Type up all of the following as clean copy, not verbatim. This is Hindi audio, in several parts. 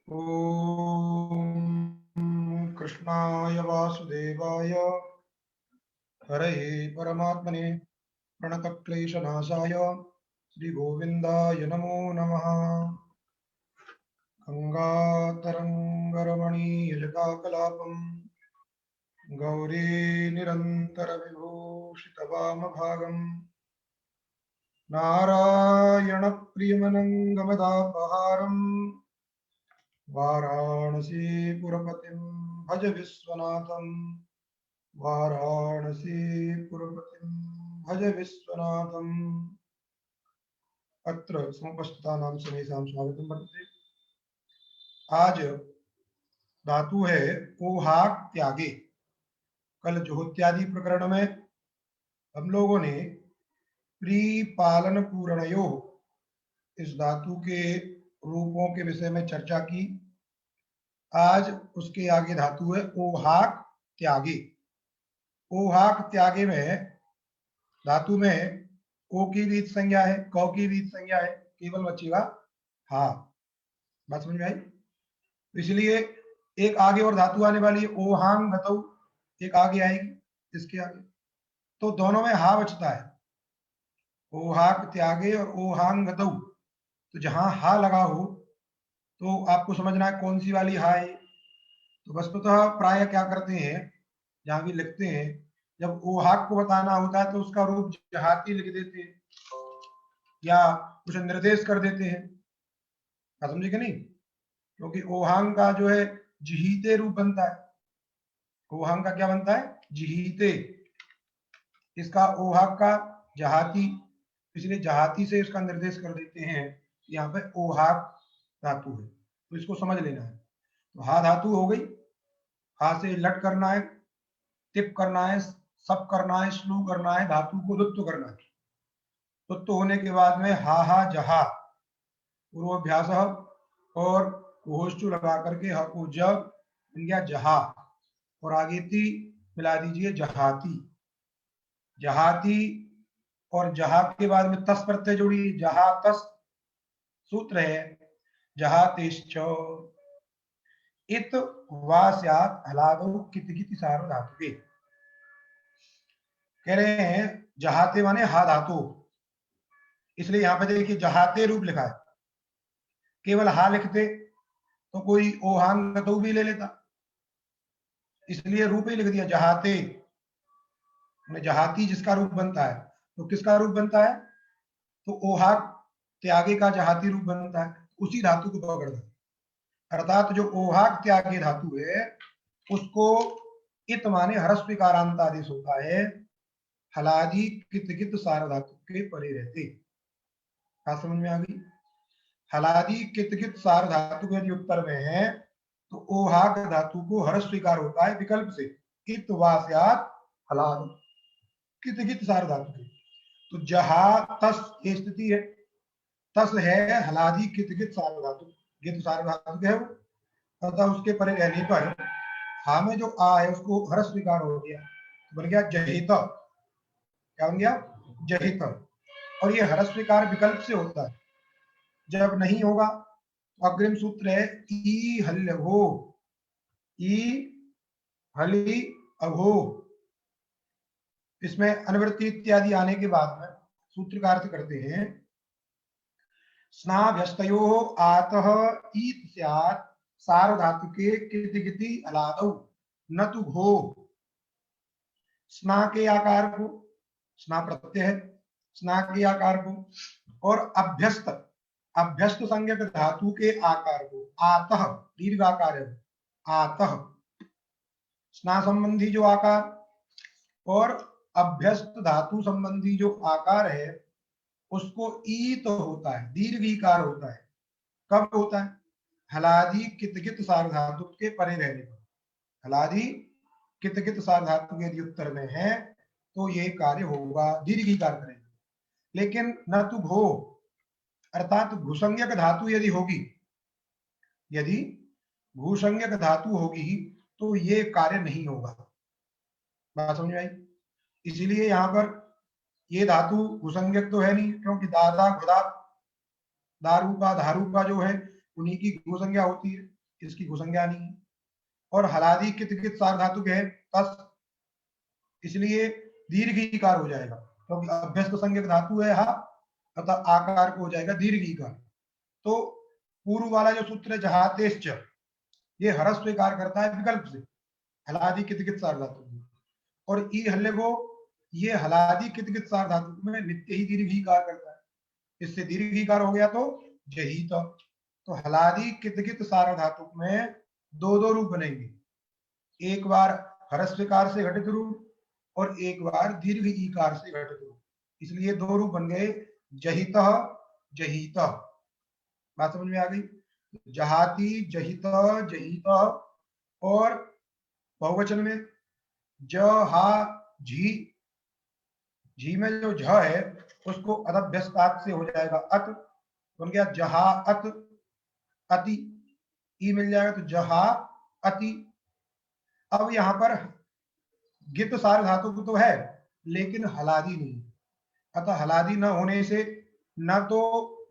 ॐ कृष्णाय वासुदेवाय हरये परमात्मने प्रणतक्लेशनाशाय श्रीगोविन्दाय नमो नमः। गङ्गातरङ्गरमणीयजटाकलापम् गौरी निरन्तरविभूषितवामभागम् नारायणप्रियमनङ्गमदापहारम् वाराणसीपुरपतिं भज विश्वनाथम् वाराणसीपुरपतिं भज विश्वनाथम्। अत्र समुपस्थितानां समेषां स्वागतं वर्तते। आज धातु है ओहाक त्यागे। कल जोहोत्यादि प्रकरण में हम लोगों ने प्रीपालन पूरणयो इस धातु के रूपों के विषय में चर्चा की। आज उसके आगे धातु है ओहाक त्यागे। ओहाक त्यागे में धातु में ओ की वीत संज्ञा है, क की वीत संज्ञा है, केवल बचेगा हा। बात समझ में आई? इसलिए एक आगे और धातु आने वाली है ओहांग गतौ, एक आगे आएगी इसके आगे, तो दोनों में हा बचता है। ओहाक त्यागे और ओहांग गतौ, तो जहां हा लगा हो तो आपको समझना है कौन सी वाली हा है। तो वस्तुतः प्राय क्या करते हैं, जहां भी लिखते हैं, जब ओहाक को बताना होता है तो उसका रूप जहाती लिख देते हैं या कुछ निर्देश कर देते हैं। समझे कि नहीं? क्योंकि ओहांग का जो है जिहीते रूप बनता है। ओहांग का क्या बनता है? जिहीते। इसका ओहाक का जहाती, इसलिए जहाती से इसका निर्देश कर देते हैं। यहाँ पे ओहाक धातु है, तो इसको समझ लेना है। तो हा धातु हो गई, हा से लट करना है, टिप करना है, सब करना है, स्लू करना है, धातु को लुत्व करना है। लुत्व होने के बाद में हा हा जहा, पूर्वाभ्यास और घोष्टु लगा करके ह को जब बन गया जहा, और आगे ती मिला दीजिए जहाती। जहाती और जहा के बाद में तस प्रत्यय जोड़िए, जहा तस। सूत्र है जहातेश्च इत वा स्यात् हलादौ कित कित सार्वधातुके। कह रहे हैं जहाते माने हा धातु, इसलिए यहां पे देखिए जहाते रूप लिखा है। केवल हा लिखते तो कोई ओहांग गतौ भी ले लेता, इसलिए रूप ही लिख दिया जहाते। जहाती जिसका रूप बनता है, तो किसका रूप बनता है? तो ओहाक त्यागे का जहाती रूप बनता है, उसी धातु को पकड़ना। अर्थात जो ओहाक त्यागे धातु है उसको इत माने हरस्वीकारांत आदेश होता है, हलादि कित कित सार धातु के परे रहते। क्या समझ में आ गई? हलादि कित कित सार धातु के यदि उत्तर में है तो ओहाक धातु को हर्ष स्वीकार होता है विकल्प से, इत वा स्यात् हलाद कित कित सार धातु के। तो जहा तस ये स्थिति है, तस है हलादि कित कित सार धातु, कित सार धातु के है वो, अतः उसके परे रहने पर हा में जो आ है उसको हर्ष स्वीकार हो गया, तो बन गया जहित। क्या बन गया? जहित। और ये हर्ष स्वीकार विकल्प से होता है, जब नहीं होगा तो अग्रिम सूत्र है ई हल्य हो, ई हली अघो। इसमें अनुवृत्ति इत्यादि आने के बाद में सूत्र का अर्थ करते हैं स्नाभ्यस्तयो आतः ईत स्यात् सार्वधातुके किति किति अलादौ न तु घो। स्ना के आकार को, स्ना प्रत्यय है, स्ना के आकार को, और अभ्यस्त, अभ्यस्त संज्ञक धातु के आकार को, आतः दीर्घ आकार है, आतः स्ना संबंधी जो आकार और अभ्यस्त धातु संबंधी जो आकार है उसको ईत होता है, दीर्घ ईकार होता है। कब होता है? हलादि कित कित सार धातु के परे रहने पर। हलादि कित कित सार धातु के यदि उत्तर में है तो ये कार्य होगा, दीर्घ ईकार करेंगे। लेकिन न तु घो अर्थात भूसंज्ञक धातु यदि होगी, यदि भूसंज्ञक धातु होगी तो ये कार्य नहीं होगा। बात समझ में आई? इसीलिए यहां पर ये धातु भूसंज्ञक तो है नहीं, क्योंकि दादा घुदा दारूपा धारूपा जो है उन्हीं की भूसंज्ञा होती है, इसकी गुसंज्ञा नहीं है। और हलादि कित कित सार्वधातुक है तस, इसलिए दीर्घ ईकार हो जाएगा, क्योंकि अभ्यस्त संज्ञक धातु है हा, अतः आकार को हो जाएगा दीर्घ ईकार। तो पूर्व वाला जो सूत्र है जहातेश्च, ये हरस स्वीकार करता है विकल्प से, हलादि कित कित सार्वधातुक में। और ई हल्ले को, ये हलादि कित कित सार्वधातुक में नित्य ही दीर्घ ईकार करता है, इससे दीर्घ ईकार हो गया तो जहित। तो हलादि कित कित सार्वधातुक में दो दो रूप बनेंगे, एक बार हरस स्वीकार से घटित रूप और एक बार दीर्घ ईकार से घटित रूप, इसलिए दो रूप बन गए जहित जहित। बात समझ में आ गई? जहाती जहित जहित। और बहुवचन में ज हा झी, झी में जो झ है उसको अदभ्यस्तात से हो जाएगा अत, बन गया जहा अत अति, ई मिल जाएगा तो जहा अति। अब यहां पर गित सार्वधातुक तो है लेकिन हलादी नहीं, अतः हलादी न होने से न तो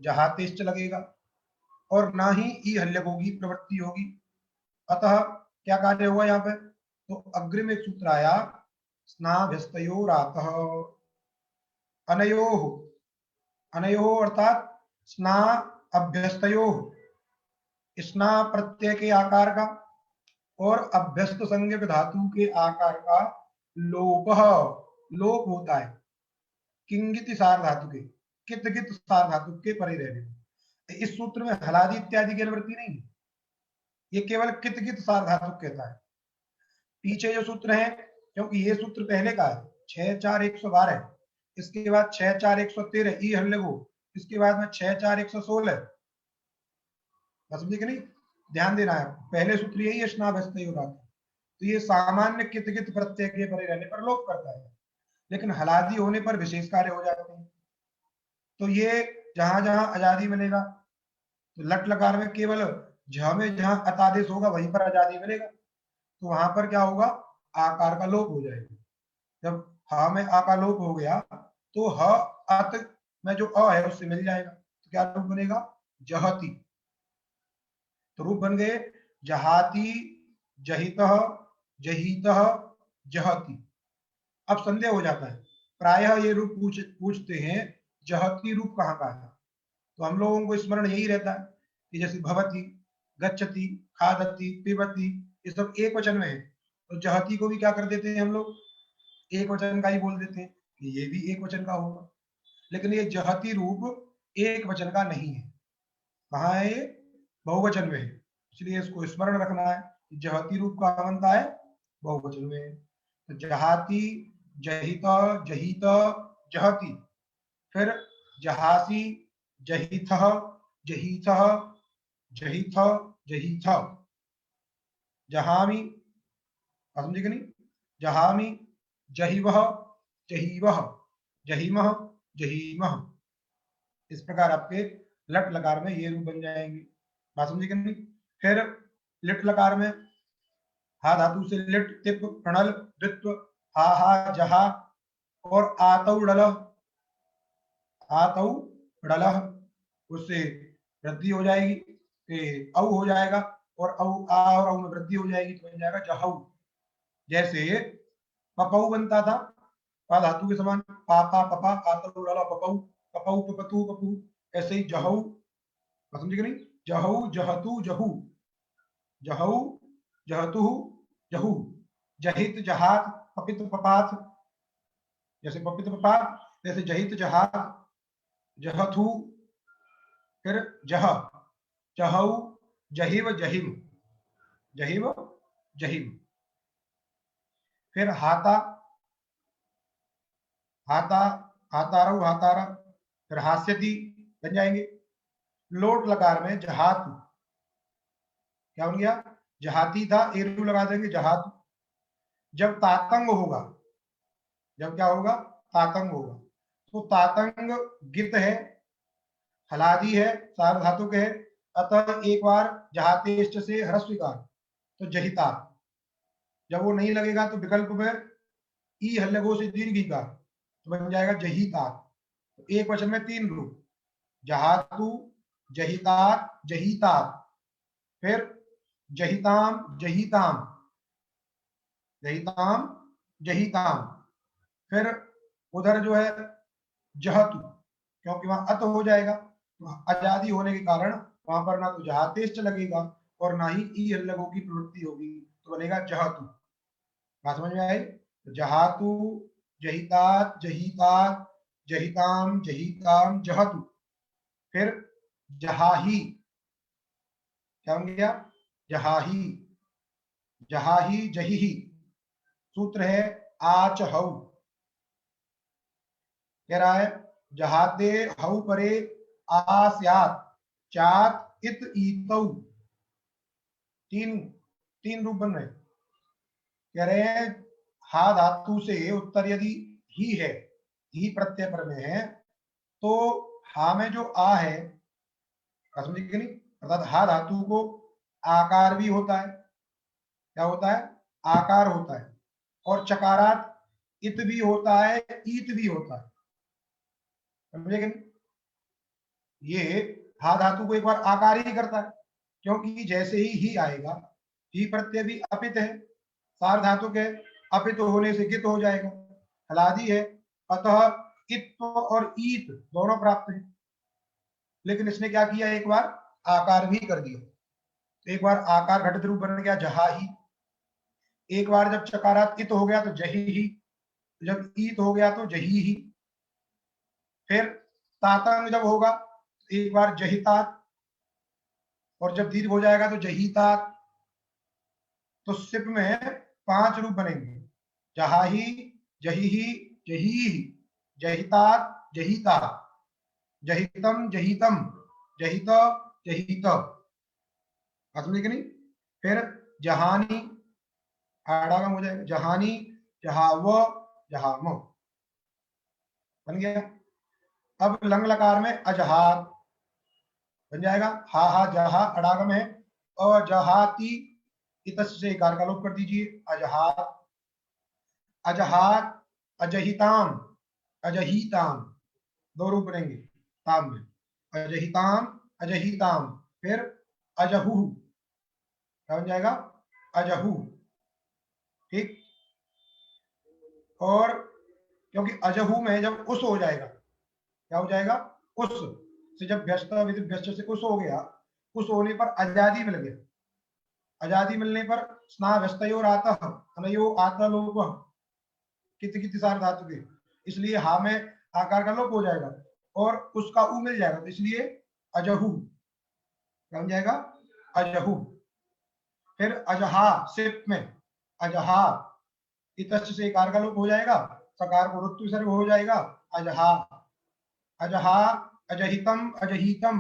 जहातेश्च लगेगा और ना ही ई हल्यक होगी, प्रवृत्ति होगी। अतः क्या कार्य हुआ यहाँ पे? तो अग्रिम एक सूत्र आया स्नाभ्यस्तयोरातः, अनयोः, अनयोः अर्थात स्ना अभ्यस्तयोः, स्ना प्रत्यय के आकार का और अभ्यस्त संज्ञक धातु के आकार का लोप, लोप होता है किंगित सार धातु के, कित कित सार धातु के परे रहने। इस सूत्र में हलादी इत्यादि की अनुवृत्ति नहीं है, ये केवल कित कित सार धातु कहता है। पीछे जो सूत्र है, क्योंकि ये सूत्र पहले का है 6-4-112, इसके बाद 6-4-113 ई हल्लगो, इसके बाद में 6-4-116, समझे कि नहीं? ध्यान देना है, पहले सूत्र यही है स्नाभ्यस्तयोरातः, तो ये सामान्य कित कित प्रत्यय के परे रहने पर लोप करता है, लेकिन हलादी होने पर विशेष कार्य हो जाते हैं। तो ये जहां जहां आजादी मिलेगा, तो लट लकार में केवल झ में जहां अतादेश होगा वहीं पर आजादी मिलेगा, तो वहां पर क्या होगा? आकार का लोप हो जाएगा। जब ह में आ का लोप हो गया तो ह अत में जो अ है उससे मिल जाएगा, तो क्या रूप बनेगा? जहती। तो रूप बन गए जहाती जहितः जहितः जहती। अब संदेह हो जाता है, प्रायः ये रूप पूछते हैं जहती रूप कहाँ का है, तो हम लोगों को स्मरण यही रहता है कि जैसे भवती, गच्छति, खादती, पिबती, ये सब एक वचन में है, तो जहती को भी क्या कर देते हैं हम लोग? एक वचन का ही बोल देते हैं कि ये भी एक वचन का होगा, लेकिन ये जहती रूप एक वचन का नहीं है। कहाँ है? ये बहुवचन में है, इसलिए इसको स्मरण रखना है कि जहती रूप कहाँ बनता है? बहुवचन में। तो जहाती जहित जहित जहती, फिर जहासी जहिथ जहिथ जहिथ जहिथ, जहामी, समझे कि नहीं? जहामी जहिवह जहीवह जहीमह जहीमह, इस प्रकार आपके लट लकार में ये रूप बन जाएंगे। बात समझे कि नहीं? फिर लिट लकार में हा धातु से लिट तिप प्रणल द्वित्व हा हा जहा और आतौ डल, आतौ डल, उससे वृद्धि हो जाएगी, औ हो जाएगा, और औ आ और औ में वृद्धि हो जाएगी तो बन जाएगा जहौ। जैसे पपौ बनता था पा धातु के समान, पापा पपा आतौ डल पपौ, पपौ पपतु पपू, ऐसे ही जहौ, समझे कि नहीं? जहौ जहतु जहू, जहौ जहतु जहू, जहित जहात पपित पपात, जैसे पपित पपात, जैसे जहित जहात जहथु, फिर जह जहौ जहिव जहिम जहिव जहिम, फिर हाता हाता हातारौ हातारा, फिर हास्यति बन जाएंगे। लोट लकार में जहात, क्या बन गया? जहाती था, एरू लगा देंगे जहात। जब तातंग होगा, जब क्या होगा? तातंग होगा, तो तातंग गित है, हलादी है, सार्वधातुक है, अतः एक बार जहातेष्ट से ह्रस्वीकार, तो जहिता। जब वो नहीं लगेगा तो विकल्प में ई हल्लगो से दीर्घिकार, तो बन जाएगा जहिता। तो एक वचन में तीन रूप, जहातु जहितात जहितात, फिर जहिताम जहिताम, जहिताम जहिताम। फिर उधर जो है जहतु, क्योंकि वहां अत हो जाएगा, तो आजादी होने के कारण वहां पर ना तो जहातेश लगेगा और ना ही ई हल्लगों की प्रवृत्ति होगी, तो बनेगा जहतु। बात समझ में आई? तो जहातु, जहितात जहितात, जहिताम जहिताम, जहतु। फिर जहाही, क्या बन गया? जहाही, जहाही जहिही। सूत्र है आचहौ, कह रहा है जहाते हऊ परे आस्यात चात इत ईतौ। तीन तीन रूप बन रहे, कह रहे हैं हा धातु से उत्तर यदि ही है, ही प्रत्यय पर में है, तो हा में जो आ है, समझे कि नहीं? अर्थात हा धातु को आकार भी होता है, क्या होता है? आकार होता है, और चकारात इत भी होता है, ईत भी होता है, समझे कि नहीं? ये हा धातु को एक बार आकार ही करता है, क्योंकि जैसे ही आएगा, ही प्रत्यय भी अपित है, सार धातु के अपित होने से कित हो जाएगा, हलादी है, अतः इत और ईत दोनों प्राप्त है। लेकिन इसने क्या किया, एक बार आकार भी कर दिया, एक बार आकार घटित रूप बन गया जहा ही, एक बार जब चकारात इत हो गया तो जही ही, जब ईत हो गया तो जही ही। फिर तातंग जब होगा एक बार जहितात, और जब दीर्घ हो जाएगा तो जहीतात। तो सिप में 5 रूप बनेंगे, जहाही, जही, जही, जहितात, जहिता, जहितम जहितम, जहित, जहित। समझे कि नहीं? फिर जहानी, आड़ागम हो जाएगा, जहानी, जहाव, जहाम, बन गया। अब लंग लकार में अजहात बन जाएगा, हा हा जहा अड़ागम है, अजहाती इतस्य से इकार का लोप कर दीजिए, अजहात, अजहात, अजहिताम, अजहिताम, दो रूप बनेंगे ताम में, अजहिताम, अजहिताम। फिर अजहू, क्या बन जाएगा? अजहू, ठीक। और क्योंकि अजहू में जब उस हो जाएगा, क्या हो जाएगा? उस से, जब व्यस्त विधि व्यस्त से उस हो गया, उस होने पर आजादी मिल गया, आजादी मिलने पर स्ना व्यस्तयोर आतः अनयो आतः लोप कित कित सार धातु के, इसलिए हा में आकार का लोप हो जाएगा और उसका ऊ मिल जाएगा, तो इसलिए अजहू, क्या बन जाएगा? अजहू। फिर अजहा सिप में अजहा, इतस्य से कार का लोप हो जाएगा, सकार को रुत्व सर्व हो जाएगा, अजहा, अजहा, अजहितम, अजहितम,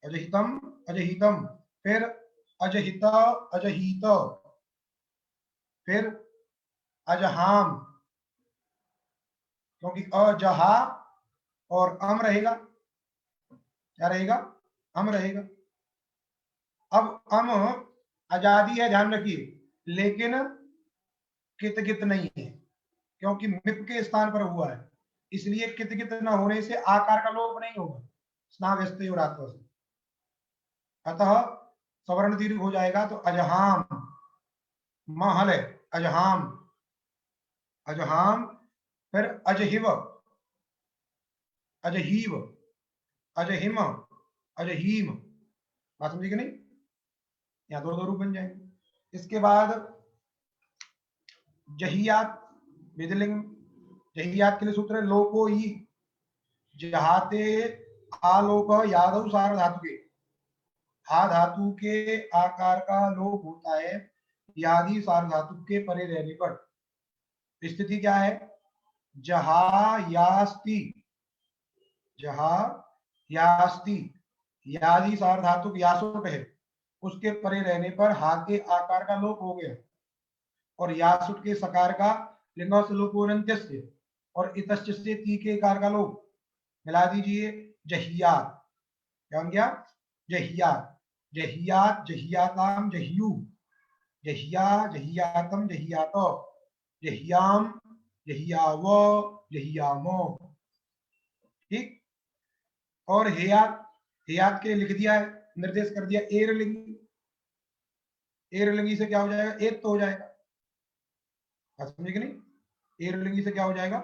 अजहितम, अजहितम। फिर अजहित, अजहित। फिर अजहाम, क्योंकि अजहा और अम रहेगा, क्या रहेगा? अम रहेगा। अब अम आजादी है, ध्यान रखिए, लेकिन कित कित नहीं है, क्योंकि मिप के स्थान पर हुआ है, इसलिए कित कित न होने से आकार का लोप नहीं होगा, स्नाव्यस्त और आत्मा से, अतः सवर्ण दीर्घ हो जाएगा, तो अजहाम, महल है, अजहाम, अजहाम। फिर अजहिव, अजहीव, अजहिम, अजहीम। बात समझी कि नहीं? यहाँ दो दो रूप बन जाएंगे। इसके बाद जहियात, विधिलिंग, जहियात के लिए सूत्र है लोको ही, जहाते आलोक यादव सार धातु के, हा धातु के आकार का लोप होता है यादि सार धातु के परे रहने पर। स्थिति क्या है? जहा यास्ति, जहा यास्ति, यादि सार धातु यासुट है, उसके परे रहने पर हा के आकार का लोप हो गया, और यासुट के सकार का लिंग से लोपोन्त्यस्य और इतस्य से ती के कार का लोप, मिला दीजिए, जहियात, क्या बन गया? जहियात, जहियात, जहियाताम, जहियू, जहिया, जहियातम, जहियात, जहियाम, जहियाव, जहियामो, ठीक। और हेयात, हेयात के लिख दिया है, निर्देश कर दिया एर लिंग, एरलिंगी से क्या हो जाएगा, एक तो हो जाएगा, समझे कि नहीं, एरलिंगी से क्या हो जाएगा,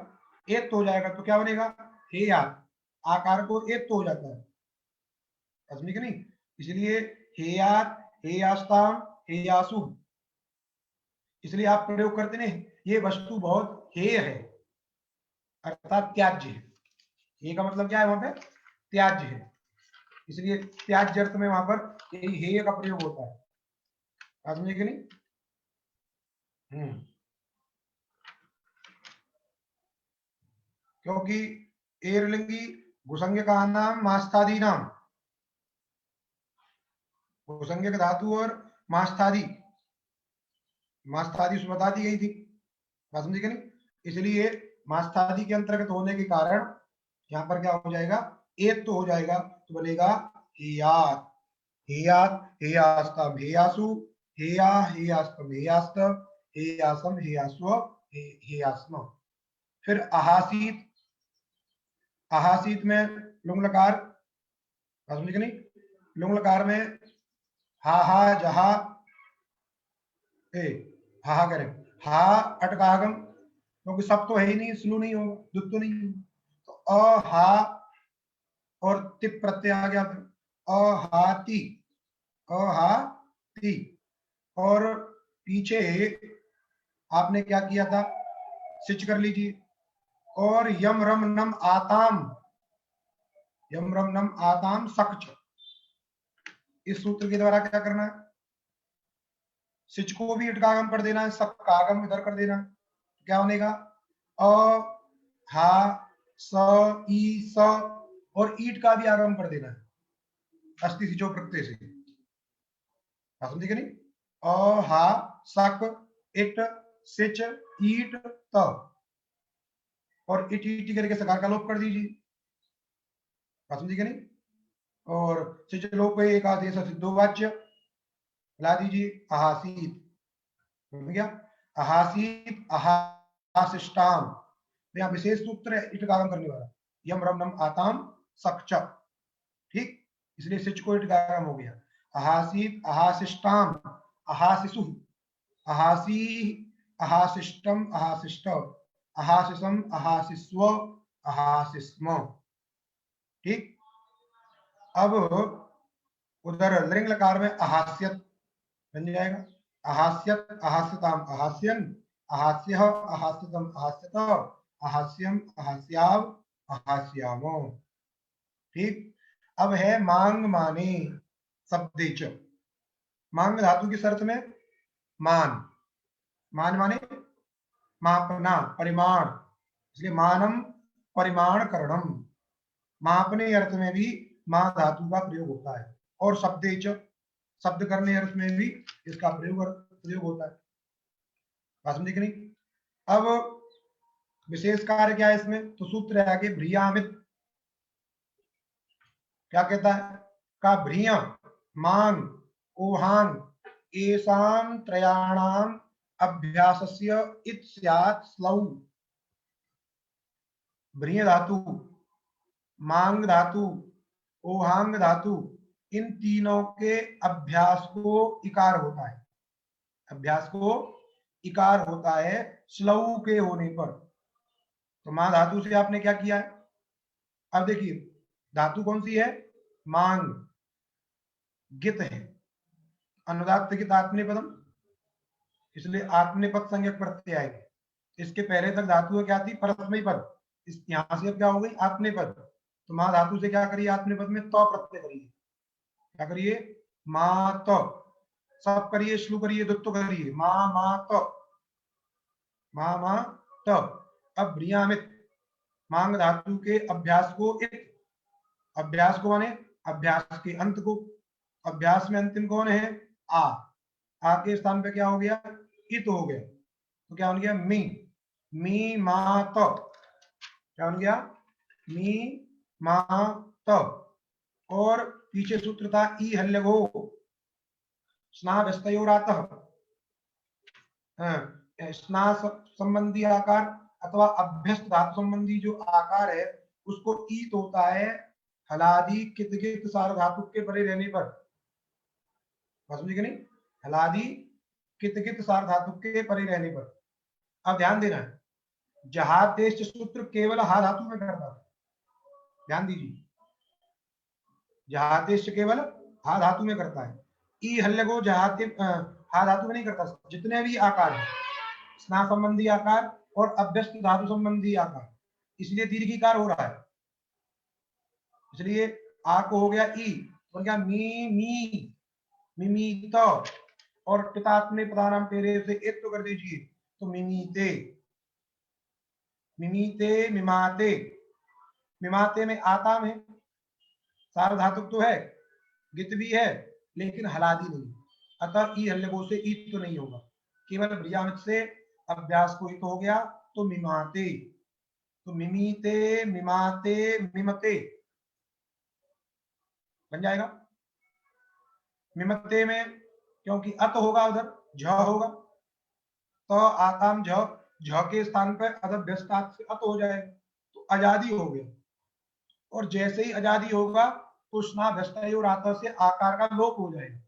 एक तो हो जाएगा, तो क्या बनेगा, हेयात, आकार को एक तो हो जाता है, समझे कि नहीं, इसलिए हेयात, हेयास्ताम, हेयासु, इसलिए आप प्रयोग करते नहीं, ये वस्तु बहुत हेय है, अर्थात त्याज्य है, हे का मतलब क्या है वहां पे, त्याज्य है, इसलिए त्याज्य अर्थ में वहां पर यही हेय का प्रयोग होता है, समझे कि नहीं। क्योंकि एरलिंगी भूसंज्ञ का नाम मास्तादी नाम, भूसंज्ञ धातु और मास्तादी, मास्तादी बता दी गई थी, बात समझे कि नहीं, इसलिए मास्तादी के अंतर्गत होने के कारण यहाँ पर क्या हो जाएगा, एक तो हो जाएगा, तो बनेगा हेयात, हेयात, हेयास्तम, हेयासु, हेया, हेयास्तम, हेयास्तम, हेयासम, हेयास्व, हेयास्म। फिर अहासीत, अहासीत में लुंग लकार, बात समझे कि नहीं, लुंग लकार में हा हा जहा, हा हा करें, हा अटकागम, क्योंकि सब तो है ही नहीं, स्लू नहीं होगा, दुख तो नहीं होगा, तो अ हा और तिप प्रत्यय आ गया, अहाती, अहाती, और पीछे आपने क्या किया था, सिच कर लीजिए, और यम रम नम आताम, यम रम नम आताम सक्च, इस सूत्र के द्वारा क्या करना है, सिच को भी इटकागम कर देना है, सक कागम इधर कर देना है, क्या बनेगा, अ हा स ई स, और ईट का भी आगम कर देना है, अस्थि सिचो प्रत्यय से, समझे कि नहीं, अ हा सक इट सिच ईट त, और इट इटी करके सकार का लोप कर दीजिए, समझे कि नहीं, और सिच लोप एक आदेश सिद्धो वाच्य ला दीजिए, अहासीत, समझ गया, अहासीत, अहासिष्टाम, यहाँ विशेष सूत्र है इटकागम करने वाला, यम रम नम आताम सक्च, ठीक, इसलिए सिच को इटकागम हो गया, अहासीत, अहासिष्टाम, अहासिसु, अहासी, अहासिष्टम, अहासिष्ट, अहासिसम, अहासिस्व, अहासिस्म, ठीक। अब उधर लिंग लकार में अहास्यत बन जाएगा, अहास्यत, अहास्यताम, अहास्यन, अहास्य, अहास्यतम, अहास्यत, अहास्यम, अहास्याव, अहास्यामो, ठीक। अब है मांग माने शब्देच, मांग धातु की शर्त में मान, मान माने मापना, परिमाण, इसलिए मानम परिमाण करणम, मापने अर्थ में भी मा धातु का प्रयोग होता है, और शब्देच, शब्द करने अर्थ में भी इसका प्रयोग होता है, बात समझे कि नहीं। अब विशेष कार्य क्या है इसमें, तो सूत्र है आगे, भ्रियामित, क्या कहता है, का भ्रिय मांग ओहांग एसाम त्रयाणाम अभ्यासस्य इत स्यात् स्लौ, भ्रिय धातु, मांग धातु, ओहांग धातु, इन तीनों के अभ्यास को इकार होता है, अभ्यास को इकार होता है स्लौ के होने पर, तो मां धातु से आपने क्या किया है, अब देखिए धातु कौन सी है, मांग, गित है, अनुदात्त गित आत्मनेपदम, इसलिए आत्मनेपद संज्ञक प्रत्यय आएगी, इसके पहले तक धातु क्या थी, परस्मयी पद, इस यहां से अब क्या हो गई, आत्मनेपद, तो मां धातु से क्या करिए, आत्मनेपद में तो प्रत्यय करिए, क्या करिए, मां तो, सब करिए, श्लू करिए, दुत्तो करिए, मां तो, मां तो। अब भ्रियामित, मांग धातु के अभ्यास को इत, अभ्यास को माने अभ्यास के अंत को, अभ्यास में अंतिम कौन है, आ के स्थान पे क्या हो गया, इत हो गया, तो क्या बन गया, मी मात, क्या बन गया, मी मात, और पीछे सूत्र था ई हल्यगो, स्ना व्यस्तयोरातः, स्ना संबंधी आकार अथवा अभ्यस्त धातु संबंधी जो आकार है उसको ईत होता है हलादि कित गित सार धातु के परे रहने पर, समझे कि नहीं, हलादि कित कित सार धातु के परे रहने पर। अब ध्यान देना है, जहादेश सूत्र केवल हा धातु में करता है, ध्यान दीजिए, जहादेश केवल हा धातु में करता है। ई हल्लगो जहाते हा धातु में नहीं करता। जितने भी आकार है, स्ना संबंधी आकार और अभ्यस्त धातु संबंधी आकार, इसलिए दीर्घिकार हो रहा है। इसलिए आ को हो गया ई, बन गया मी मी मिमी तो, और पितात्मे प्रधानम तेरे से एक तो कर दीजिए तो मिमीते मिमीते मिमाते। मिमाते में आता में सार धातु तो है, गित भी है, लेकिन हलादी नहीं, अतः ई हल्लगो से ईत तो नहीं होगा, केवल ब्रियामित से अभ्यास को हित हो गया तो मिमाते, तो मिमीते मिमाते मिमते बन जाएगा। मिमते में क्योंकि अत होगा, उधर झ होगा, तो आकाम झ, झ के स्थान पर अदभ्यस्तात से अत हो जाएगा, तो आजादी हो गया। और जैसे ही आजादी होगा तो स्ना भ्यस्तयोर आत से आकार का लोप हो जाएगा,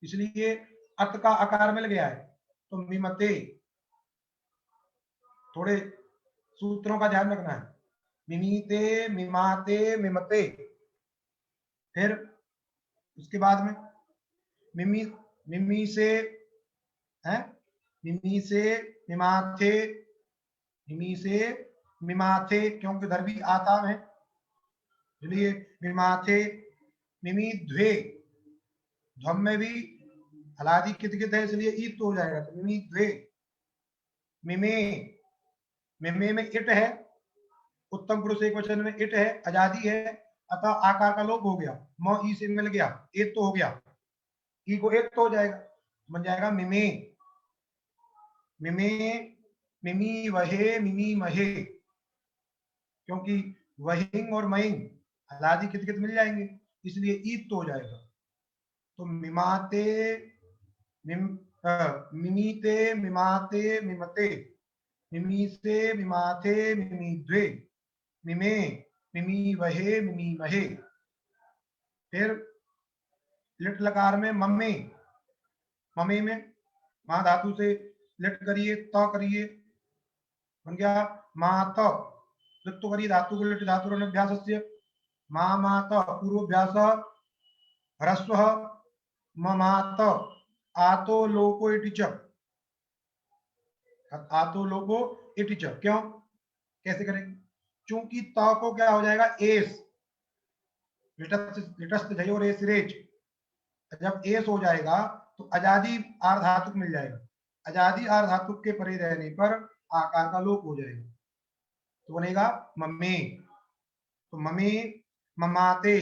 इसलिए अत का आकार मिल गया है, तो मिमते। थोड़े सूत्रों का ध्यान रखना है, मिमीते मिमाते मिमते। फिर उसके बाद में मिमी, मिमी से है, मिमी से मिमाथे, मिमी से मिमाथे, क्योंकि इधर भी आता है, इसलिए मिमाथे। मिमी द्वे, ध्वम में भी हलादी कित कित है, इसलिए ईत तो हो जाएगा, तो मिमी द्वे। मिमे, मिमे में इट है, उत्तम पुरुष एक वचन में इट है, आजादी है, अतः आकार का लोप हो गया, म ई से मिल गया, एक तो हो गया, ई को एक तो हो जाएगा, बन जाएगा मिमे। मिमे मिमी वहे मिमी महे, क्योंकि वहिंग और महिंग हलादी कित कित मिल जाएंगे, इसलिए ईद तो हो जाएगा, तो मिमाते मिमीते मिमाते मिमते, मिमी से मिमाथे मिमी द्वे, मिमे मिमी वहे मिमी महे। फिर लिट लकार में मम्मे, मम्मे में मा धातु से लिट करिए, त करिए, बन गया मात, लिट तो करिए धातु को, लिट धातु अभ्यास, मात पूर्वाभ्यास, ह्रस्व ममात, आतो लोको इटिच, आतो लोको इटिच। क्यों, कैसे करेंगे, चूंकि त को क्या हो जाएगा एस, लिटस्थ जयोर एस रेच, जब एस हो जाएगा तो आजादी आर धातु मिल जाएगा, आजादी आर धातु के परे रहने पर आकार का लोप हो जाएगा, तो बनेगा मम्मी, तो मम्मी ममाते,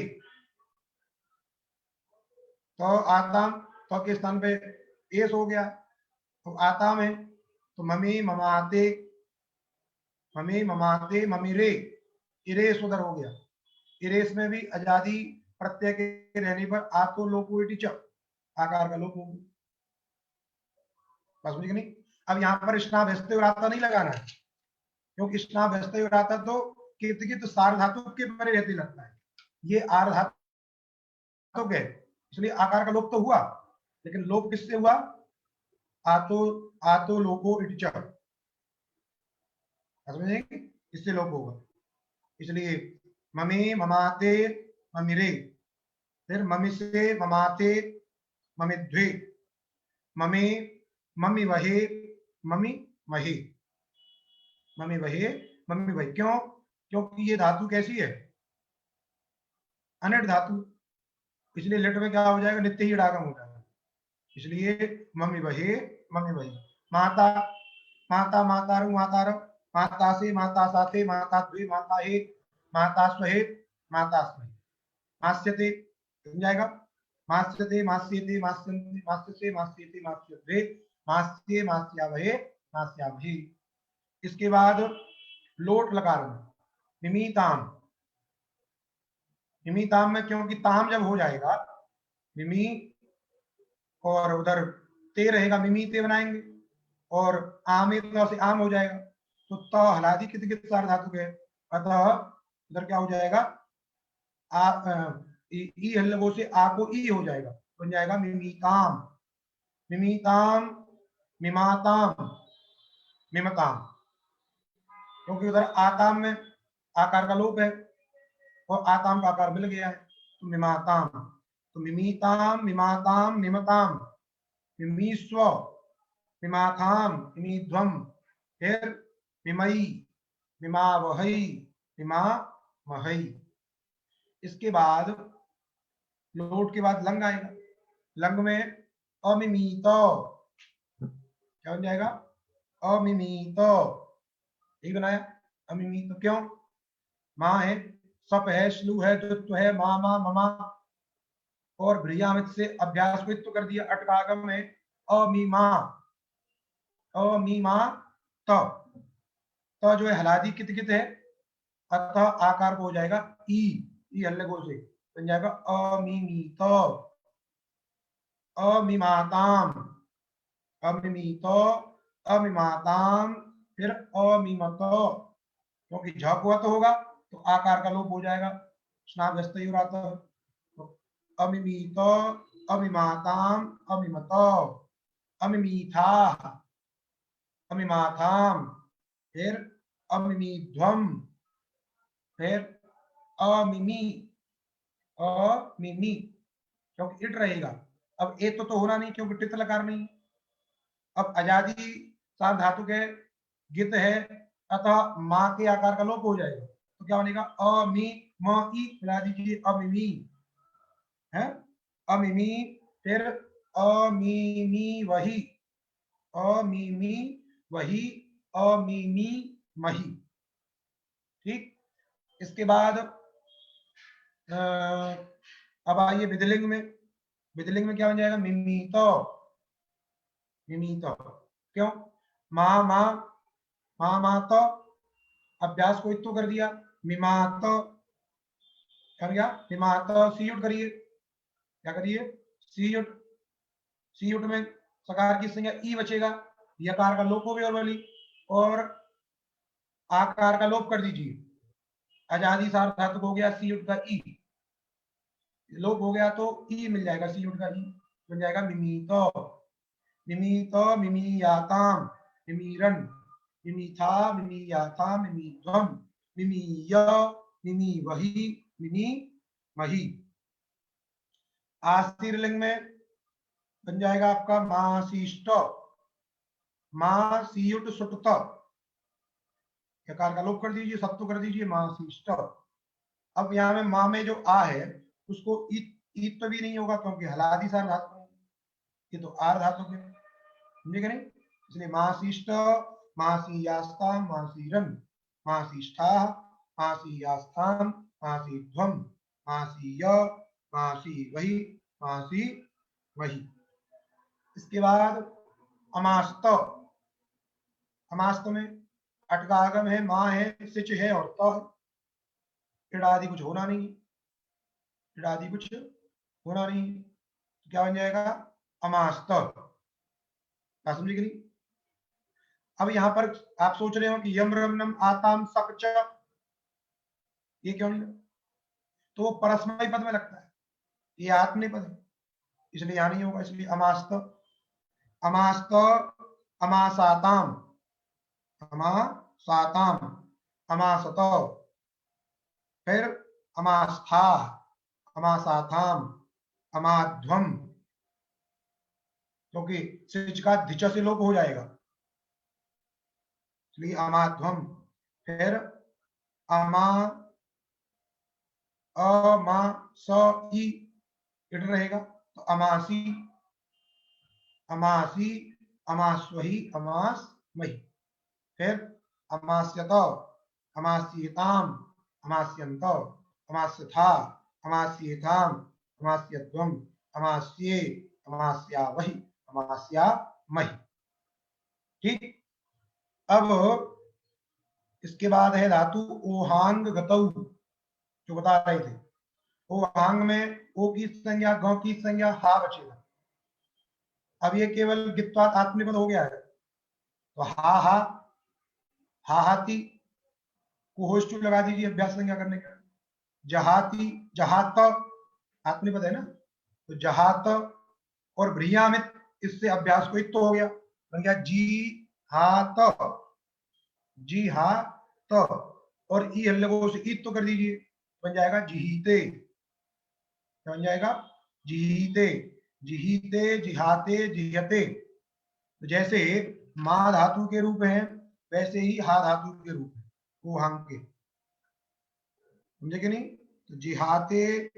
तो आताम, तो के स्थान पे एस हो गया, तो आता में तो मम्मी ममाते, मम्मी ममाते मम्मी रे, इरेस उधर हो गया, इरेस में भी आजादी प्रत्यय के रहने पर आतो लोपो इटिच, आकार का लोप हो गया। बस मुझे नहीं, अब यहाँ पर स्ना भ्यस्ते उराता नहीं लगाना है, क्योंकि स्ना भ्यस्ते उराता तो कित सार धातु के परे रहते लगता है, ये आर धातु के, इसलिए आकार का लोप तो हुआ, लेकिन लोप किससे हुआ, आतो आतो लोपो इटिच, समझेंगे, इससे लोप होगा, इसलिए मम्मी ममाते मम्मी रे, फिर मम्मी से ममाते मम्मी द्वे, मम्मी मम्मी वहे मम्मी महे, मम्मी वहे मम्मी वहे। क्यों, क्योंकि ये धातु कैसी है, अनिट धातु, इसलिए लिट में क्या हो जाएगा, नित्य ही डागम हो जाएगा, इसलिए मम्मी वहे मम्मी वहे। माता, माता मातारु मातार, माता से माता साथे माता द्वे माता हे माता स्वहे माता स्महे, मास्यते बन जाएगा, मास्यते मास्यते मास्यन्ते मास्यसे मास्यते मास्यद्वे मास्ये मास्यावहे मास्यावहे। इसके बाद लोट लकार में मिमीताम, मिमीताम में क्योंकि ताम जब हो जाएगा, मिमी और उधर ते रहेगा, मिमी ते बनाएंगे, और आमे तो से आम हो जाएगा, तो त हलादी कित कित सार धातु है, अतः उधर क्या हो जाएगा, आ ई हल्लगो से आ को ई हो जाएगा, बन जाएगा मिमीताम, मिमीताम, मिमाताम, मिमताम, क्योंकि उधर आताम में आकार का लोप है और आताम का आकार मिल गया है, तो मिमाताम, तो मिमीताम, मिमाताम, मिमताम, मिमीस्व, मिमाथाम, मिमीध्वम, फिर मिमई, मिमावहई, मिमामहई। इसके बाद लोट के बाद लंग आएगा, लंग में अमिमीत, क्या बन जाएगा? अमिमीत, यही बनाया अमिमीत। क्यों? माँ है, सप है, श्लू है, द्वित्व है, मा मा ममा, और भ्रियामित से अभ्यास को इत्व कर दिया। अटकागम है अमीमा, अमीमा तो जो है हलादी कित कित है, अतः आकार को हो जाएगा ई हल्लगो से बन जाएगा अमीमीत, अमीमाताम, अमिमीत, अमीमाताम, फिर अमीमत, क्योंकि झ हुआ तो होगा तो आकार का लोप हो जाएगा, स्नाभ्यस्त ही रहता है, तो अमिमीत, अमीमाताम, अमीमत, अमिमीथा, अमीमाथाम, फिर अमिमीध्वम, फिर अमिमी, अमिमी, क्योंकि इट रहेगा। अब ए तो होना नहीं क्योंकि टित लकार नहीं। अब आजादी सार धातु के गित है, अतः माँ के आकार का लोप हो जाएगा, तो क्या बनेगा? अमी म ई मिला दीजिए, अमिमी है, अमिमी, फिर अमीमी वही, अमीमी वही, अमीमी मही। ठीक, इसके बाद अब आइए विधिलिंग में। विधिलिंग में क्या बन जाएगा? मिमीत, मिमीत, क्यों? माँ माँ, माँ मात, अभ्यास को इत्तो कर दिया, मिमात कर गया, मिमात, सीयुट करिए, क्या करिए? सीयुट, सीयुट में सकार की संज्ञा ई बचेगा, यकार का लोप हो गया वाली, और आकार का लोप कर दीजिए, आजादी सार धातु हो गया सीयुट का ई, लोप हो गया तो ई मिल जाएगा, सीयुट का ई बन जाएगा मिमीत, मिमीत, मिमीयाताम, मिमीरन, मिमीथा, मिमीयाथा, मिमीध्वम, मिमीय, मिमी वही, मिमी मही। आस्तीर्लिंग में बन जाएगा आपका मासीष्ट, मासीयुट सुटत, यकार का लोप कर दीजिए, सत्तु कर दीजिए, मासीष्ट। अब यहाँ में माँ में जो आ है उसको ईत तो भी नहीं होगा क्योंकि हलादी सार धातु है, ये तो आर धातु के, समझे नहीं? इसलिए मासीष्ट, मासीयास्ताम, मासीरन, मासीष्ठा, मासीयास्थाम, मासीध्वम, मासीय, मासी वही, मासी वही। इसके बाद अमास्त, अमास्त में अटकागम है, माँ है, सिच है और त है, आदि कुछ होना नहीं, आदि कुछ होना नहीं, तो क्या बन जाएगा? अमास्त, क्या समझे कि नहीं? अब यहां पर आप सोच रहे हो कि यम रम नम आताम सकच, ये क्यों नहीं? तो वो परस्मय पद में लगता है, ये आत्मनेपद है, इसलिए यहां नहीं होगा, इसलिए अमास्त, अमास्त, अमासाताम, अमासाताम, अमासत, फिर अमास्था, अमासाथाम, अमाध्वम, क्योंकि सिच का धिच से लोप हो जाएगा, इसलिए अमाध्वम, फिर अमा, अमा स ई इट रहेगा, तो अमासी, अमासी, अमास्वही, अमास मही, फिर अमास्यत, अमास्येताम, अमास्यन्त, अमास्यथा, अमास्येताम, अमास्यध्वम, अमास्ये, अमास्यावहि, अमास्यामहि। ठीक, अब इसके बाद है धातु ओहांग गतौ, जो बता रहे थे। ओहांग में ओ की संज्ञा, गौ की संज्ञा, हा बचेगा। अब ये केवल गित्वात आत्मनिपद हो गया है, तो हा हा, हाहाती को होश लगा दीजिए अभ्यास संज्ञा करने का, जहाती, जहात आत्मनिपद है ना, तो जहात और भ्रियामित, इससे अभ्यास को इत हो गया, बन गया जी हा त, जी हा त, और ई हल्ले से इत तो कर दीजिए, बन जाएगा जिहीते। क्या बन जाएगा? जिहीते, जिहीते, जिहाते, जिहते। तो जैसे मां धातु के रूप है, वैसे ही हा धातु के रूप है, वो हम के, समझे कि नहीं? तो जिहाते,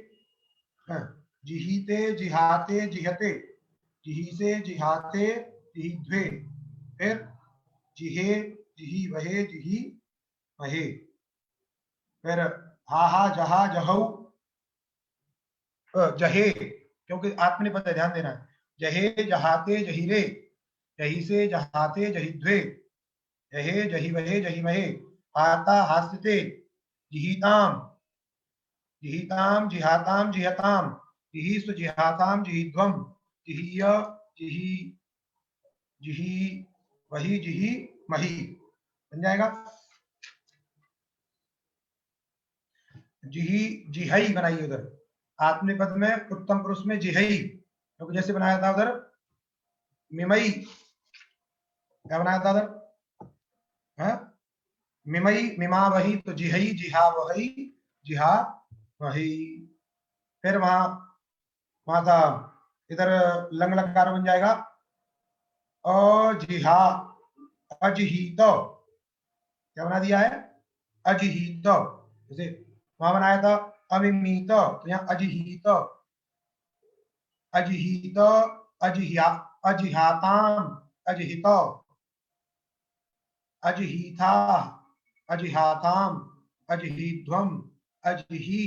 जिहीते, जिहाते, जिहते, जिहीसे, जिहाते, जिहीध्वे, फिर जिहे, जिही वहे, जिही महे, फिर हा जहा, जहऊ, जहे, क्योंकि आत्मनिपद है, ध्यान देना है। जहे, जहाते, जहीरे, जही से, जहाते, जहीध्वे, जहे, जही वहे, जही महे, हाता, हास्यते, जिहीताम, जिहीताम, जिहाताम, जिहताम, जिहीसु, जिहाताम, जिहीध्वम, जिहीय, जिही, जिही वही, जिही मही, बन जाएगा। जिही, जिहई बनाइए उधर, आत्मनिपद में उत्तम पुरुष में जिहई, क्योंकि जैसे बनाया था उधर मिमई, क्या बनाया था उधर? मिमई, मिमा वही, तो जिहई, जिहा वही, जिहा वही। फिर वहां था, इधर लंग लकार बन जाएगा अजिहा, अजहीत, क्या बना दिया है? अजहीत। जैसे वहां बनाया था अमिमीत, तो यहाँ अजहीत, अजहीत, अजहिया, अजिहाताम, अजहित, अजहीथा, अजिहाताम, अजहीध्वम, अजही,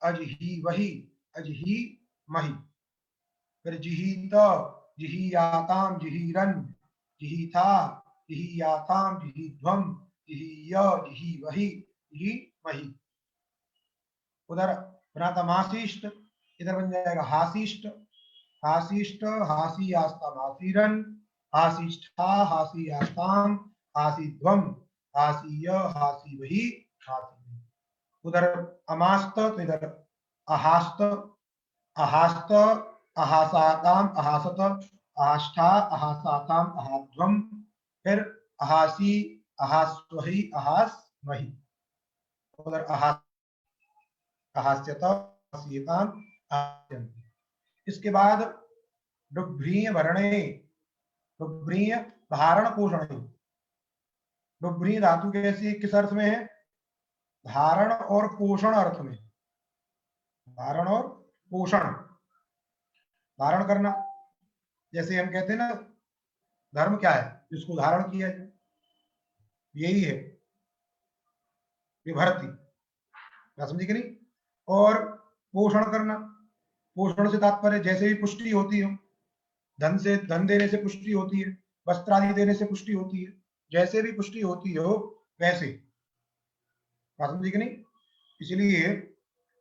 अजही वही, अजही मही, फिर जिहीत, जिहीयाताम, जिहीरन, जिहीथा, जिहीयाताम, जिहीध्वम, जिहीय, जिही वही, जिही मही। उधर बना था मासीष्ट, इधर बन जाएगा हासीष्ट, हासीष्ट, हासी आस्ताम, हासीरन, हासीष्ठा, हासी आस्ताम, हासीध्वम, हासीय, हासी वही, हासी। उधर अमास्त, तो इधर अहास्त, अहास्त, अहासाताम, अहासत, अहाष्ठा, अहासाताम, अहाध्वम, फिर अहासी, अहास्वही, अहास्मही। उधर अहास्यत, अहास्यताम, अहास्यन्ति। इसके बाद डुभ्रीय भरणे, डुभ्रीय धारण पोषण, डुभ्रीय धातु कैसी, किस अर्थ में है? धारण और पोषण अर्थ में, धारण और पोषण, धारण करना। जैसे हम कहते हैं ना, धर्म क्या है? जिसको धारण किया जाए, यही है विभर्ति, क्या समझे कि नहीं? और पोषण करना, पोषण से तात्पर्य जैसे भी पुष्टि होती हो, धन से, धन देने से पुष्टि होती है, वस्त्र आदि देने से पुष्टि होती है, जैसे भी पुष्टि होती हो वैसे, क्या समझे कि नहीं? इसलिए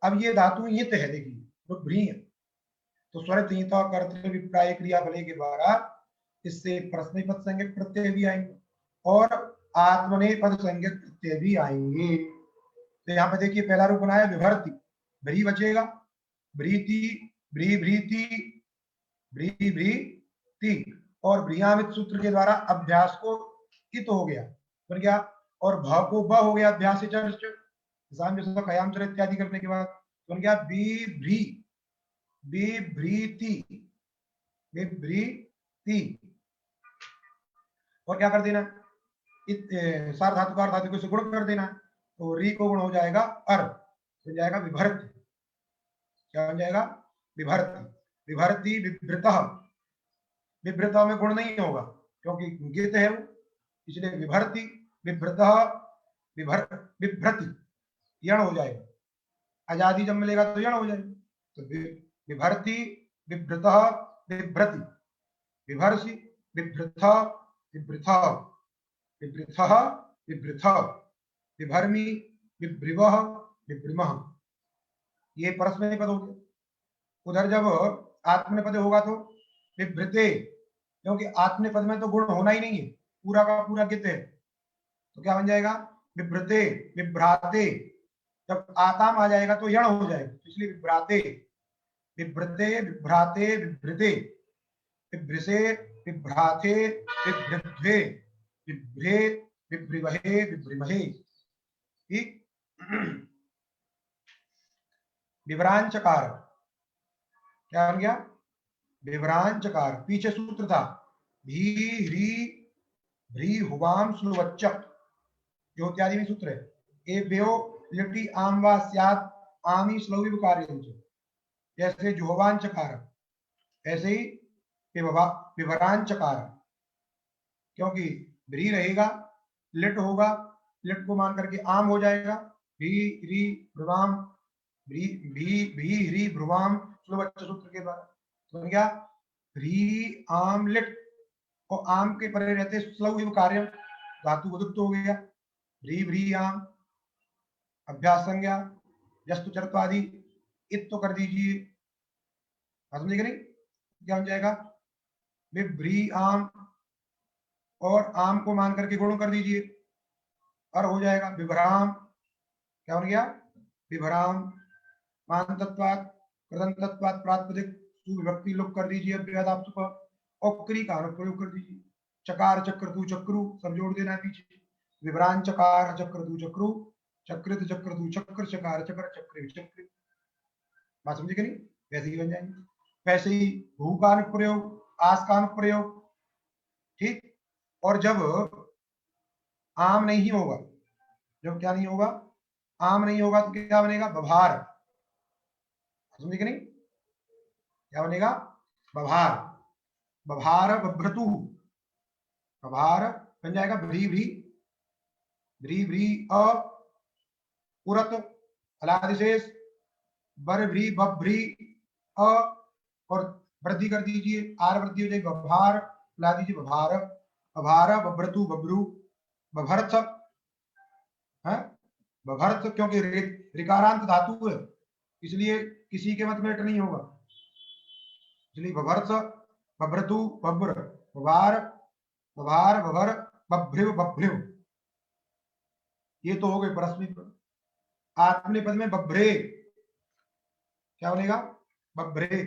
अब ये धातु ये है, देखिए तो भ्रीय, तो स्वर तीता कर्तव्य विप्राय क्रिया भले के द्वारा इससे प्रश्नपद संज्ञक प्रत्यय भी आएंगे और आत्मनेपद संज्ञक प्रत्यय भी आएंगे। तो यहाँ पे देखिए पहला रूप बनाया विभर्ति, भ्री बचेगा, भ्रीति, भ्री भ्रीति, भ्री भ्रीति, और भ्रियामित सूत्र के द्वारा अभ्यास को इत हो गया, बन गया, और भ को ब हो गया, अभ्यास से चर्च, कयाम चर इत्यादि करने के बाद बन गया बिभ्री, बिभ्रीति, बिभ्रीति, और क्या कर देना, सार धातु का धातु को गुण कर देना, तो री को गुण हो जाएगा अर, बन जाएगा विभर्ति, क्या बन जाएगा? विभर्ति, विभर्ति, विभृत, विभृत में गुण नहीं होगा क्योंकि गित है वो, इसलिए विभर्ति, विभृत, विभ्रति, यण हो जाएगा, आजादी जब मिलेगा तो यण हो जाएगा, तो विभर्ति, विभृत, विभ्रति, विभर्षि, विभृथ, विभृथ, विभृथ, विभृथ, विभर्मि, विभ्रिवः, विभ्रिमः, ये परस्मैपद हो गया। उधर जब आत्मनेपद होगा तो विभृते, क्योंकि आत्मनेपद में तो गुण होना ही नहीं है, पूरा का पूरा गित है, तो क्या बन जाएगा? विभ्रते, विभ्राते, जब आताम आ जाएगा तो यण हो जाएगा, इसलिए विभ्राते, बिभ्रते बिभ्राते बिभ्रते बिभ्रिसे बिभ्राते बिभ्रध्वे बिभ्रे बिभ्रिमहे बिभ्रिमहे। ठीक। विवरांचकार क्या बन गया? विवरांचकार। पीछे सूत्र था भी ह्री भ्री हुवाम स्लुवच्च, जो इत्यादि में सूत्र है। ए व्यो लिटी आम वा स्यात् आमी स्लौविव कार्यंच, जैसे जुहवांचकार ऐसे ही विवरांचकार, क्योंकि भ्री रहेगा, लिट होगा, लिट को मान करके आम हो जाएगा। भी ह्री भ्रुवाम भी भी ह्री भ्रुवाम स्लुवच्च सूत्र के द्वारा तो क्या भ्री आम लिट, और आम के परे रहते स्लौविव कार्य, धातु उदुक्त हो गया। भ्री भ्री आम अभ्यास संज्ञा जस्तु चरत्वादि इत तो कर दीजिए, समझे नहीं? क्या बन जाएगा? विभ्री आम, और आम को मान करके गुण कर दीजिए और हो जाएगा विभ्राम। क्या बन गया? विभ्राम। मान तत्वात् कृदंत तत्वात् प्रातिपदिक सुविभक्ति लुक कर दीजिए अभ्यादाप्त पर, और क्री का अनुप्रयोग कर दीजिए। चकार चक्रतु चक्रु सब जोड़ देना पीछे। विभ्रान चकार चक्रतु चक्रु चकृत चक्रतु चक्र चकार चक्र चक्र चक्र। बात समझे कि नहीं? वैसे ही बन जाएंगे। वैसे ही भू का अनुप्रयोग, आस का अनुप्रयोग। ठीक। और जब आम नहीं होगा, जब क्या नहीं होगा? आम नहीं होगा तो क्या बनेगा? बभार। समझे कि नहीं? क्या बनेगा? बभार। बभार बभ्रतु, बभार बन जाएगा भ्री भ्री भ्री भ्री अ उरत अलादिशेष बर भ्री बभ्री अ, और वृद्धि कर दीजिए, आर वृद्धि हो जाएगी बभार, ला दीजिए बभार। बभार बभ्रतु बभ्रू बभर्थ है, बभर्थ, क्योंकि ऋकारांत धातु है इसलिए किसी के मत में अट नहीं होगा, इसलिए बभर्थ बभ्रतु बभ्र बभार बभार बभर बभ्रिव बभ्रिव। ये तो हो गए परस्मै पद। आत्मने पद में बभ्रे क्या बनेगा? बभ्रे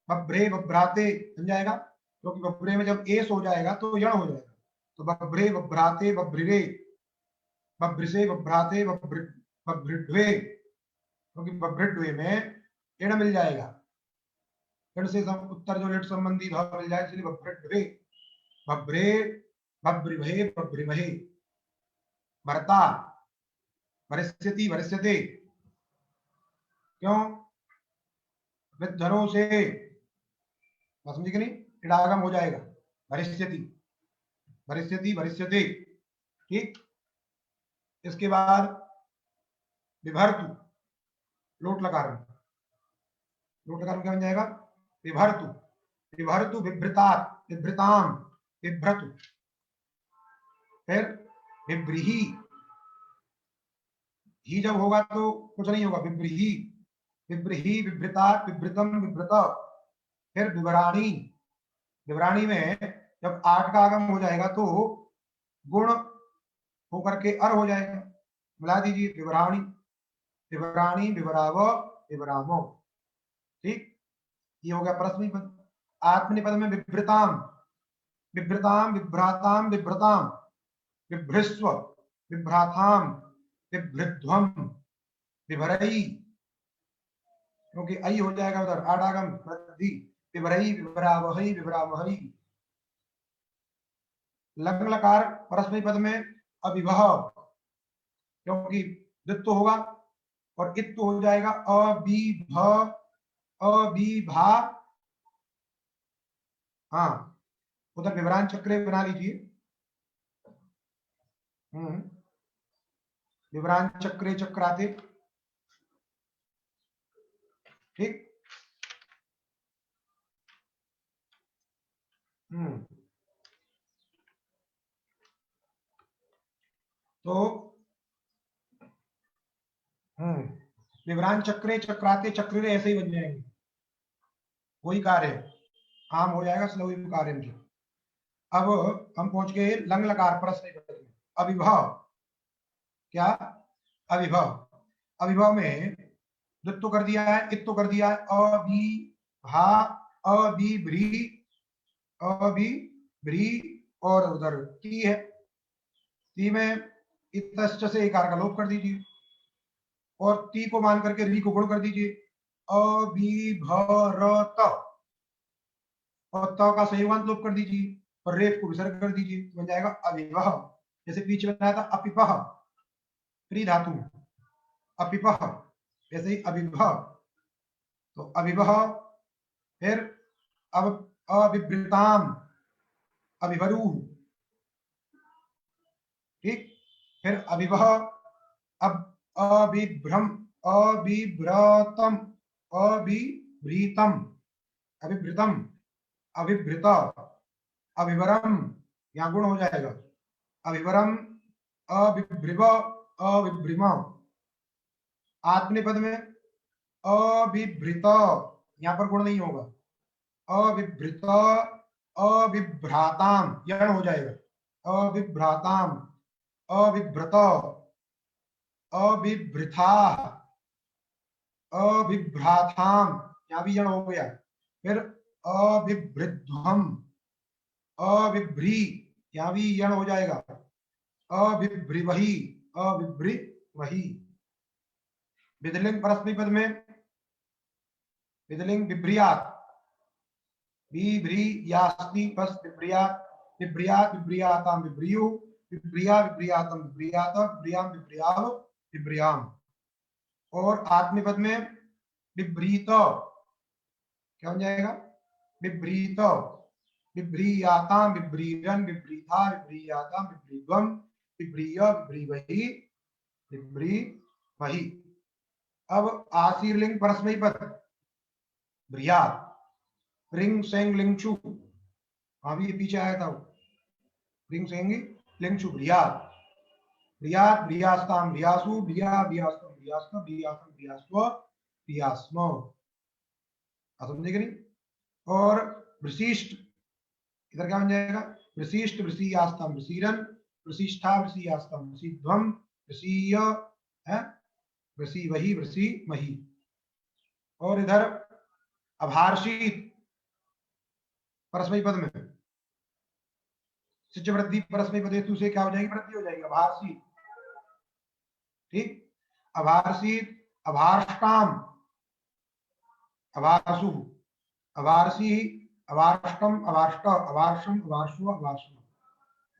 बभ्रे बभ्राते बन जाएगा, क्योंकि तो बभ्रे में जब एस हो जाएगा तो यण हो जाएगा। तो बभ्रे बभ्राते बभ्रिवे बभ्रिसे बभ्राते बभ्रिड्वे, क्योंकि बभ्रिड्वे में इण मिल जाएगा, इण से उत्तर जो लिट संबंधी भाव मिल जाए, इसलिए बभ्रिड्वे बभ्रे बभ्रिभे बभ्रिमहे। भरता वरिष्यति वरिष्यते, क्यों? विद्धरों से, समझे कि नहीं? इडागम हो जाएगा वरिष्यति वरिष्यति वरिष्यते। ठीक। इसके बाद विभर्तु लोट लकार, लोट लकार क्या बन जाएगा? विभर्तु विभर्तु विभ्रतात विभ्रताम विभ्रतु। फिर विभ्रीहि, ही जब होगा तो कुछ नहीं होगा, विभ्रीहि विभ्रीहि विभ्रतात विभ्रतम विभ्रत। फिर विवराणी, विवराणी में जब आठ का आगम हो जाएगा तो गुण होकर के अर हो जाएगा, मिला दीजिए विवराणी विवराणी विवराव विवरामो। ठीक। ये हो गया परस्मै पद। आत्मनेपद में विभ्रताम विभ्रताम विभ्राताम विभ्रताम विभ्रिस्व विभ्राताम विभ्रिध्वम विभरई, क्योंकि आई हो जाएगा उधर आडागम वृद्धि, विभरई विभरावहई विभरावहई। लग्न लकार परस्मै पद में अविभव, क्योंकि द्वित्व होगा, और इत हो जाएगा अविभ अविभा। हाँ, उधर विवरान चक्र बना लीजिए। विवरान चक्रे चक्राते। ठीक। तो विवरान चक्रे चक्राते चक्रे ऐसे ही बन जाएंगे, वही कार्य आम हो जाएगा स्लोवी कार्य में। अब हम पहुंच गए लंग लकार परस्मै अविभव। क्या? अविभव। अविभव में द्वित्व तो कर दिया है, इत तो कर दिया है, अभिभा, अभिभ्री, अभिभ्री, और उधर ती है, ती में इतश्च से इकार का लोप कर दीजिए और ती को मान करके री को गुण कर दीजिए, अभिभरत, और त का संयुगांत लोप कर दीजिए और रेफ को विसर्ग कर दीजिए, तो बन जाएगा अविवह। जैसे पीछे बनाया था अपिपह, प्री धातु, अपिपह, जैसे ही अविवह, तो अविवह, फिर अब अविवृताम, अविवरू, ठीक, फिर अविवह, अब अविभ्रम, अविभ्रतम, अविभ्रीतम, अविभ्रतम, अविभ्रत, अविवरम, यहाँ गुण हो जाएगा, अविवरम, अविभ्रिव, अविभ्रिम, आत्मनेपद में अविभृत, यहाँ पर गुण नहीं होगा, अविभृत, अविभ्राताम, यण हो जाएगा, अविभ्राताम, अविभ्रत, अविभृथा, अविभ्राथाम, यहाँ भी यण हो गया, फिर अविभृध्वम, अविभ्री, यहाँ भी यण हो जाएगा, अविभ्रिवही, अविभ्रिवही। विधिलिंग परस्मैपद में विधिलिंग विभ्रियात, विभ्रियास्ति बस विभ्रियात, विभ्रियात, विभ्रियाताम, विभ्रियु, विभ्रिया, विभ्रियातम, विभ्रियात, विभ्रियाम, विभ्रियाव, विभ्रियाम। और आत्मनेपद में विभ्रीत, क्या हो जाएगा, विभ्रीत, विभ्रियाताम, विभ्रीरन, विभ्रीथा, विभ्रियाताम, विभ्रीध्वम, विभ्रीय, विभ्रीवही, विभ्रीवही। अब आशीर्लिंग परस्मैपद भ्रियात, रिंग सेंग लिंगचु, अभी पीछे आया था वो, रिंग सेंग लिंगचु, भ्रियात, भ्रियात, भ्रियास्ताम, भ्रियासु, भ्रिया, भ्रियास्तम, भ्रियास्म, भ्रियासम, भ्रियास्व, भ्रियास्म, समझे कि नहीं। और वृशिष्ट, इधर क्या बन जाएगा, वृशिष्ट, वृषियास्ताम, वृषिरन, वृशिष्ठा, वृषियास्ताम, वृषिध्वम, वृषीय है, वृषिवही, वृषिमही। और इधर अभार्षित परस्मैपद में सिच वृद्धि परस्मैपदेतु से क्या हो जाएगी, वृद्धि हो जाएगी, अभार्षित, ठीक, अभार्षित, अभार्ष्टाम, अभार्षु, अभार्षि, अभार्ष्टम, अभार्ष्ट, अभार्षम, अभार्षु, अभार्षम।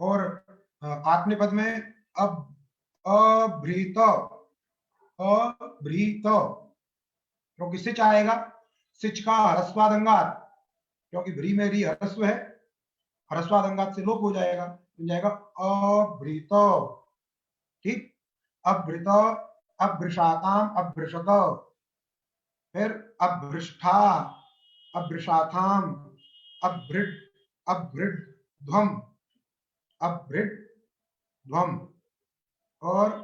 और आत्मनेपद में अब अभृत, अभृत, क्योंकि सिच आएगा, सिच का ह्रस्वादंगात, क्योंकि भ्री में री ह्रस्व है, ह्रस्वादंगात से लोप हो जाएगा, बन जाएगा अभृत, ठीक, अभृत, अभृषाताम, अभृषत, फिर अभृष्ठा, अभृषाथाम, अभृड, अभृड्ध्वम, अभृड्ध्वम, और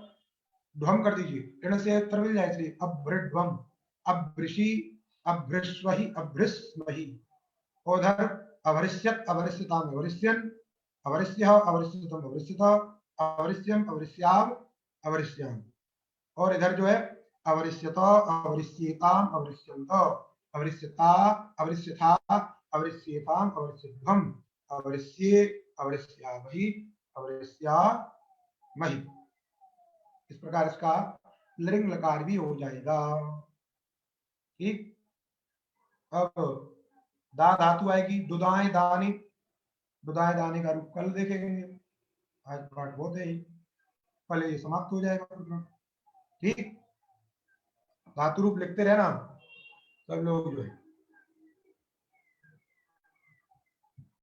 ध्वम कर दीजिए, ऋण से उत्तर मिल जाए, अभृड्ध्वम, अभृषि, अभृष्वहि, अभृस्वहि। उधर अवरिष्यत, अवरिष्यताम, अवरिष्यन, अवरिष्यः, अवरिष्यतम, अवरिष्यत, अवरिष्यम, अवरिष्याव, अवरिष्याम। और इधर जो है अवरिष्यत, अवरिष्येताम, अवरिष्यन्त, अवरिष्यता, अवरिष्यथा, अवरिष्येताम, अवरिष्यध्वम, अवरिष्ये, अवरिष्यावहि, अवरिष्यामहि। इस प्रकार इसका लिंग लकार भी हो जाएगा, ठीक। अब दा धातु आएगी, दुदाएं दानी, दुदाएं दाने का रूप कल देखेंगे, आज पाठ बहुत है, कल ये समाप्त हो जाएगा, ठीक। धातु रूप लिखते रहना सब लोग जो है।